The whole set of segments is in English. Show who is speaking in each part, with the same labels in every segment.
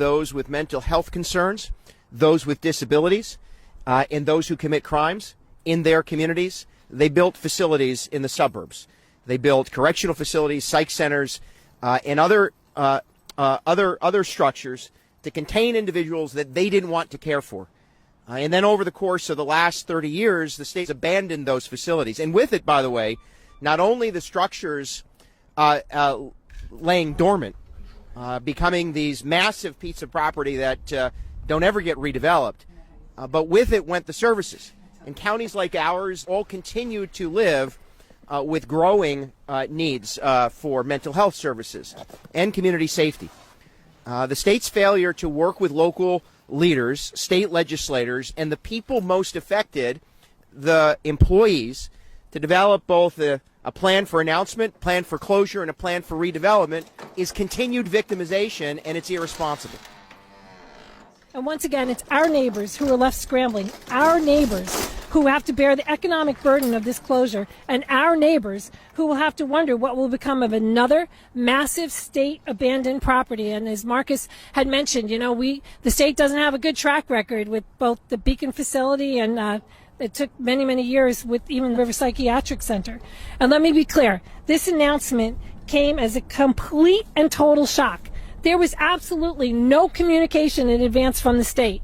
Speaker 1: those with mental health concerns, those with disabilities, and those who commit crimes in their communities. They built facilities in the suburbs. They built correctional facilities, psych centers, and other structures to contain individuals that they didn't want to care for. And then over the course of the last 30 years, the state's abandoned those facilities. And with it, by the way, not only the structures laying dormant, becoming these massive pieces of property that don't ever get redeveloped, but with it went the services. And counties like ours all continue to live with growing needs for mental health services and community safety. The state's failure to work with local leaders, state legislators, and the people most affected, the employees, to develop both a plan for announcement, plan for closure, and a plan for redevelopment is continued victimization, and it's irresponsible.
Speaker 2: And once again, it's our neighbors who are left scrambling, our neighbors who have to bear the economic burden of this closure, and our neighbors who will have to wonder what will become of another massive state abandoned property. And as Marcus had mentioned, the state doesn't have a good track record with both the Beacon facility and it took many, many years with even the River Psychiatric Center. And let me be clear, this announcement came as a complete and total shock. There was absolutely no communication in advance from the state.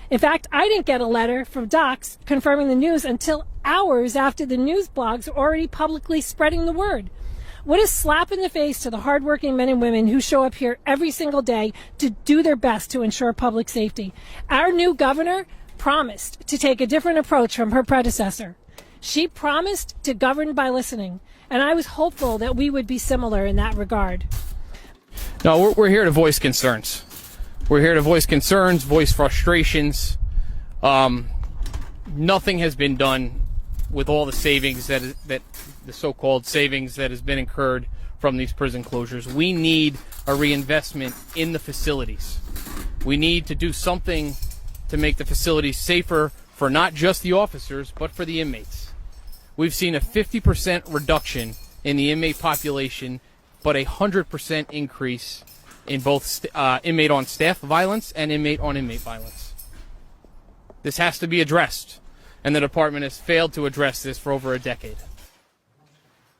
Speaker 2: In fact, I didn't get a letter from docs confirming the news until hours after the news blogs were already publicly spreading the word. What a slap in the face to the hardworking men and women who show up here every single day to do their best to ensure public safety. Our new governor promised to take a different approach from her predecessor. She promised to govern by listening, and I was hopeful that we would be similar in that regard.
Speaker 3: No, we're here to voice concerns. We're here to voice concerns, voice frustrations. Nothing has been done with all the savings that the so-called savings that has been incurred from these prison closures. We need a reinvestment in the facilities. We need to do something to make the facilities safer for not just the officers, but for the inmates. We've seen a 50% reduction in the inmate population, but 100% increase in both inmate on staff violence and inmate on inmate violence. This has to be addressed, and the department has failed to address this for over a decade.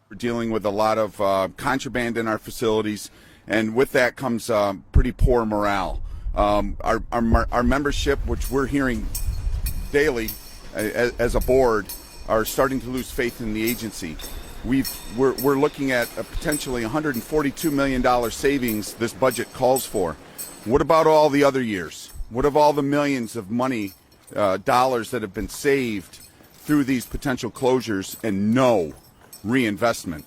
Speaker 4: We're dealing with a lot of contraband in our facilities, and with that comes pretty poor morale. Our membership, which we're hearing daily as a board, are starting to lose faith in the agency. We're looking at a potentially $142 million savings this budget calls for. What about all the other years? What of all the millions of money, dollars that have been saved through these potential closures and no reinvestment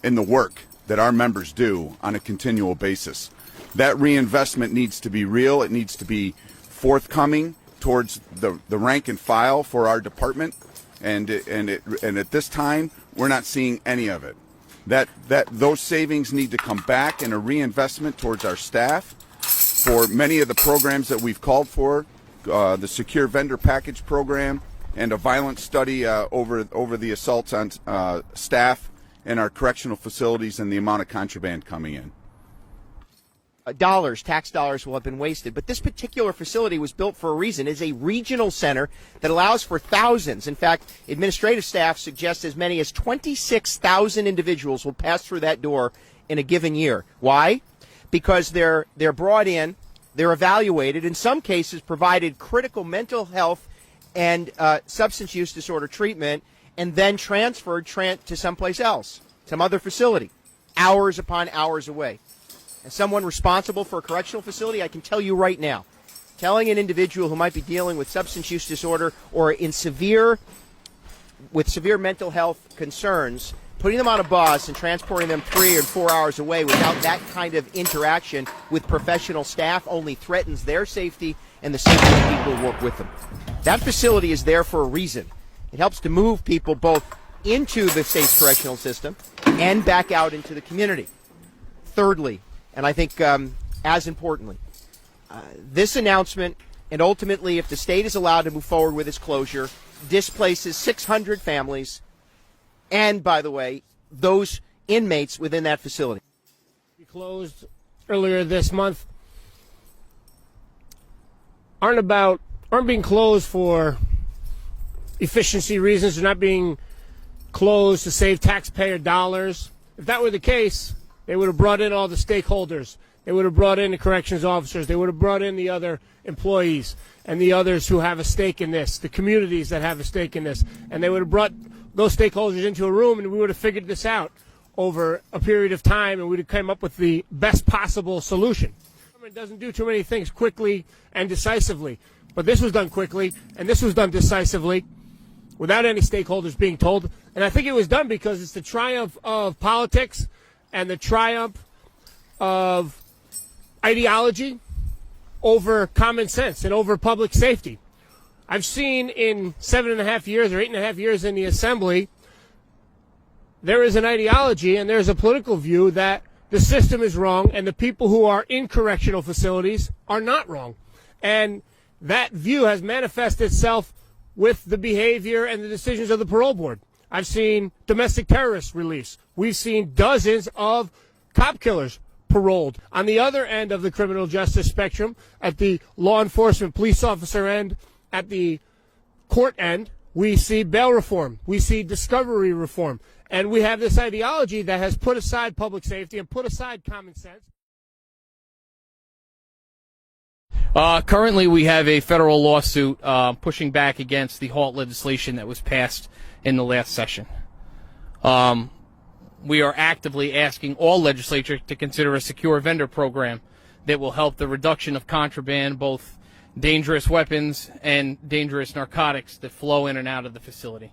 Speaker 4: in the work that our members do on a continual basis? That reinvestment needs to be real. It needs to be forthcoming towards the rank and file for our department. And at this time, we're not seeing any of it. Those savings need to come back in a reinvestment towards our staff for many of the programs that we've called for, the secure vendor package program, and a violence study over the assaults on staff in our correctional facilities and the amount of contraband coming in.
Speaker 1: Tax dollars will have been wasted. But this particular facility was built for a reason. It's a regional center that allows for thousands. In fact, administrative staff suggest as many as 26,000 individuals will pass through that door in a given year. Why? Because they're brought in, they're evaluated, in some cases provided critical mental health and substance use disorder treatment, and then transferred to someplace else, some other facility, hours upon hours away. As someone responsible for a correctional facility, I can tell you right now, telling an individual who might be dealing with substance use disorder or with severe mental health concerns, putting them on a bus and transporting them 3 or 4 hours away without that kind of interaction with professional staff only threatens their safety and the safety of the people who work with them. That facility is there for a reason. It helps to move people both into the state's correctional system and back out into the community. Thirdly, and I think as importantly, this announcement, and ultimately if the state is allowed to move forward with its closure, displaces 600 families and, by the way, those inmates within that facility.
Speaker 5: We closed earlier this month aren't being closed for efficiency reasons. They're not being closed to save taxpayer dollars. If that were the case, they would have brought in all the stakeholders. They would have brought in the corrections officers. They would have brought in the other employees and the others who have a stake in this, the communities that have a stake in this. And they would have brought those stakeholders into a room, and we would have figured this out over a period of time, and we would have come up with the best possible solution. Government doesn't do too many things quickly and decisively, but this was done quickly, and this was done decisively without any stakeholders being told. And I think it was done because it's the triumph of politics and the triumph of ideology over common sense and over public safety. I've seen in 7.5 years or 8.5 years in the Assembly, there is an ideology and there's a political view that the system is wrong and the people who are in correctional facilities are not wrong. And that view has manifested itself with the behavior and the decisions of the parole board. I've seen domestic terrorists released. We've seen dozens of cop killers paroled. On the other end of the criminal justice spectrum, at the law enforcement police officer end, at the court end, we see bail reform. We see discovery reform. And we have this ideology that has put aside public safety and put aside common sense.
Speaker 3: Currently, we have a federal lawsuit pushing back against the HALT legislation that was passed in the last session. We are actively asking all legislatures to consider a secure vendor program that will help the reduction of contraband, both dangerous weapons and dangerous narcotics that flow in and out of the facility.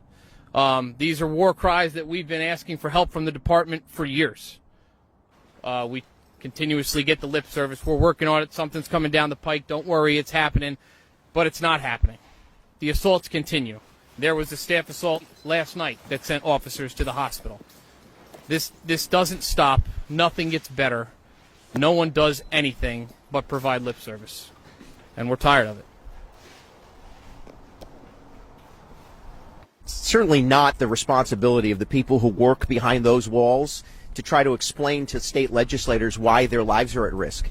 Speaker 3: These are war cries that we've been asking for help from the department for years. We continuously get the lip service. We're working on it. Something's coming down the pike. Don't worry, it's happening. But it's not happening. The assaults continue. There was a staff assault last night that sent officers to the hospital. This doesn't stop. Nothing gets better. No one does anything but provide lip service. And we're tired of it.
Speaker 1: It's certainly not the responsibility of the people who work behind those walls to try to explain to state legislators why their lives are at risk.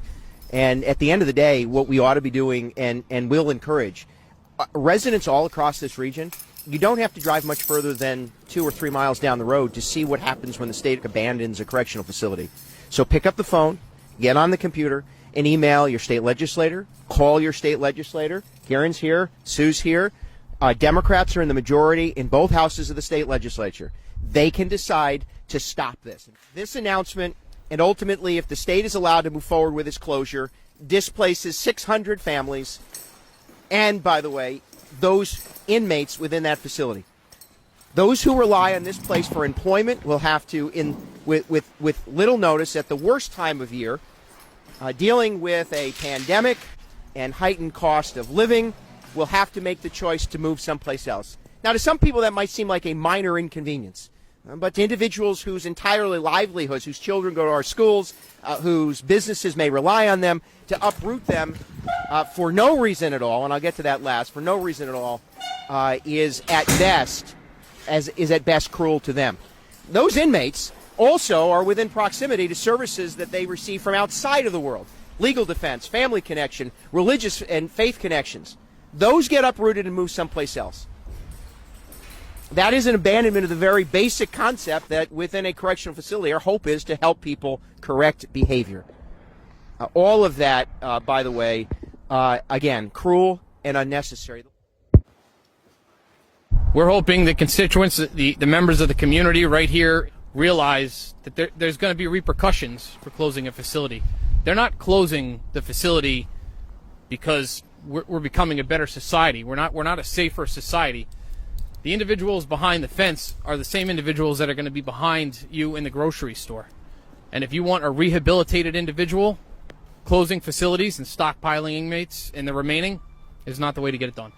Speaker 1: And at the end of the day, what we ought to be doing and will encourage residents all across this region, you don't have to drive much further than 2 or 3 miles down the road to see what happens when the state abandons a correctional facility. So pick up the phone, get on the computer, and email your state legislator, call your state legislator. Karen's here, Sue's here. Democrats are in the majority in both houses of the state legislature. They can decide to stop this. This announcement, and ultimately if the state is allowed to move forward with its closure, displaces 600 families and, by the way, those inmates within that facility. Those who rely on this place for employment will have to, with little notice at the worst time of year, dealing with a pandemic and heightened cost of living, will have to make the choice to move someplace else. Now, to some people that might seem like a minor inconvenience, but to individuals whose entire livelihoods, whose children go to our schools, whose businesses may rely on them, to uproot them for no reason at all, and I'll get to that last, for no reason at all, is at best cruel to them. Those inmates also are within proximity to services that they receive from outside of the world. Legal defense, family connection, religious and faith connections. Those get uprooted and moved someplace else. That is an abandonment of the very basic concept that within a correctional facility, our hope is to help people correct behavior. All of that, by the way, again, cruel and unnecessary.
Speaker 3: We're hoping the constituents, the members of the community right here, realize that there's going to be repercussions for closing a facility. They're not closing the facility because we're becoming a better society. We're not a safer society. The individuals behind the fence are the same individuals that are going to be behind you in the grocery store. And if you want a rehabilitated individual, closing facilities and stockpiling inmates and the remaining is not the way to get it done.